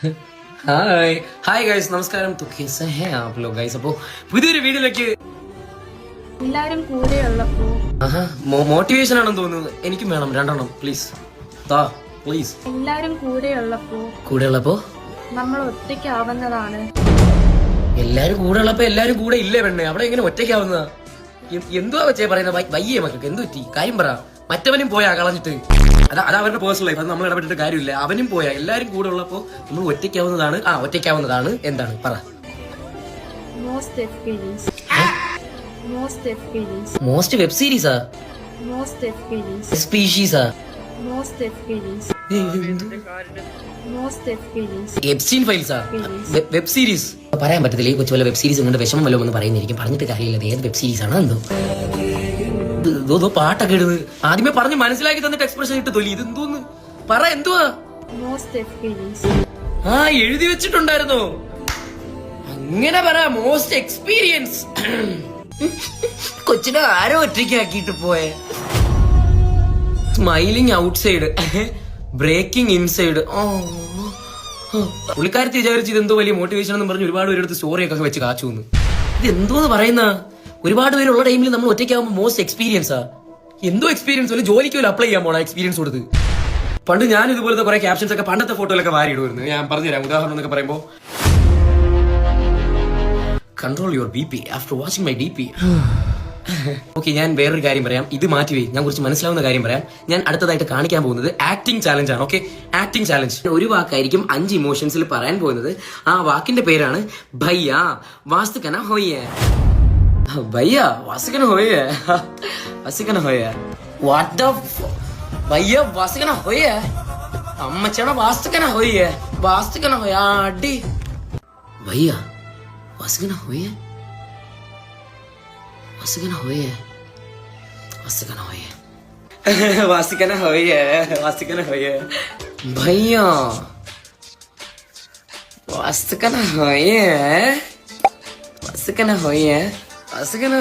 Hi hi guys, നമസ്കാരം. कैसे हैं आप लोग ഗൈസ്? അപ്പോ പുതിയൊരു വീഡിയോയിലേക്ക് എല്ലാരും കൂടെയുള്ളപ്പോ മോട്ടിവേഷൻ ആണെന്ന് തോന്നുന്നത്. എനിക്കും വേണം 2 എണ്ണം പ്ലീസ്. താ പ്ലീസ്. എല്ലാരും കൂടെ ഉള്ളപ്പോ നമ്മൾ ഒറ്റയ്ക്കാവുന്നതാണ്. എല്ലാരും കൂടെ ഉള്ളപ്പോ എല്ലാരും കൂടെ ഇല്ലേ പെണ്ണെ? അവിടെ എങ്ങനെ ഒറ്റയ്ക്കാവുന്നതാ? എന്തുവാ വെച്ചേ പറയുന്നത്? വയ്യേ മക്കൾക്ക് എന്തു പറ്റി? കാര്യം പറ. മറ്റവനും പോയാ കളഞ്ഞിട്ട്. അത് അവരുടെ പേഴ്സണൽ ലൈഫ്, അത് നമ്മൾ ഇടപെട്ടിട്ട് കാര്യമില്ല. അവനും പോയാ. എല്ലാരും കൂടെ ഉള്ളപ്പോ നമ്മൾ ഒറ്റയ്ക്കാവുന്നതാണ്. ഒറ്റയ്ക്കാവുന്നതാണ് എന്താണ് പറ? മോസ്റ്റ് വെബ് സീരീസാ? സ്പീഷീസാ? എപ്സ്റ്റീൻ ഫയൽസാ? വെബ് സീരീസ് പറയാൻ പറ്റത്തില്ല. ഈ കൊച്ചു വല്ല വെബ് സീരീസ് കണ്ട് വിഷമം വല്ലതും എന്ന് പറയുന്നിരിക്കും. പറഞ്ഞിട്ട് കാര്യമില്ല. ഏത് വെബ് സീരീസ് ആണോ എന്തോ പാട്ടൊക്കെ ഇടുന്നത്. ആദ്യമേ പറഞ്ഞ് മനസ്സിലാക്കി തന്നിട്ട് എക്സ്പ്രഷൻ ഇട്ട് തൊലി. ഇത് എന്തോന്ന് പറ, എന്തുവാ? എഴുതി വെച്ചിട്ടുണ്ടായിരുന്നോ? അങ്ങനെ പറ. Most experience. കൊച്ചിനെ ആരോ ഒറ്റയ്ക്കാക്കിയിട്ട് പോയെ. Smiling outside, breaking inside. പുള്ളിക്കാരത്തി വിചാരിച്ച് ഇത് എന്തോ വലിയ മോട്ടിവേഷൻ എന്ന് പറഞ്ഞ് ഒരുപാട് പേരെടുത്ത് സ്റ്റോറിയൊക്കെ വെച്ച് കാച്ചു. ഇത് എന്തോന്ന് പറയുന്ന? ഒരുപാട് പേരുള്ള ടൈമിൽ നമ്മൾ ഒറ്റയ്ക്കാവുമ്പോൾ മോസ്റ്റ് എക്സ്പീരിയൻസാ? എന്തോ എക്സ്പീരിയൻസ് വല്ല ജോലിക്ക് അപ്ലൈ ചെയ്യാൻ പോണ എക്സ്പീരിയൻസ് കൊടുത്ത്. പണ്ട് ഞാൻ ഇതുപോലത്തെ കുറെ ക്യാപ്ഷൻസ് ഒക്കെ പണ്ടത്തെ ഫോട്ടോയിലൊക്കെ വാരി ഇടുമായിരുന്നു. ഞാൻ പറഞ്ഞുതരാം. ഉദാഹരണം എന്നൊക്കെ പറയുമ്പോ, control your BP after watching my DP. Okay, ഞാൻ വേറൊരു കാര്യം പറയാം. ഇത് മാറ്റി ഞാൻ കുറച്ച് മനസ്സിലാവുന്ന കാര്യം പറയാം. ഞാൻ അടുത്തതായിട്ട് കാണിക്കാൻ പോകുന്നത് ആക്ടിംഗ് ചാലഞ്ച് ആണ്. Okay, acting challenge. ഒരു വാക്കായിരിക്കും 5 ഇമോഷൻസിൽ പറയാൻ പോകുന്നത്. ആ വാക്കിന്റെ പേരാണ് ഭയ്യ വാസ്തുക്കന ഹോയ്യ. ഭയ്യ വാസ്തുക്കന ഹോയ്യ. വാസ്തുക്കന ഹോയ്യ. വാട്ട് ദ ഭയ്യ വാസ്തുക്കന ഹോയ്യ. അമ്മച്ചട വാസ്തുക്കന ഹോയ്യ. വാസ്തുക്കന ഹോയ. അടി ഭയ്യ വാസ്തുക്കന ഹോയ്യ. വാസ്തുക്കന ഹോയ്യ. വാസ്തുക്കന ഹോയ്യ. വാസ്തുക്കന ഹോയ്യ. വാസ്തുക്കന ഹോയ്യ. ഭയ്യ വാസ്തുക്കന ഹോയ്യ. വാസ്തുക്കന ഹോയ്യ. വാസ്തുക്കന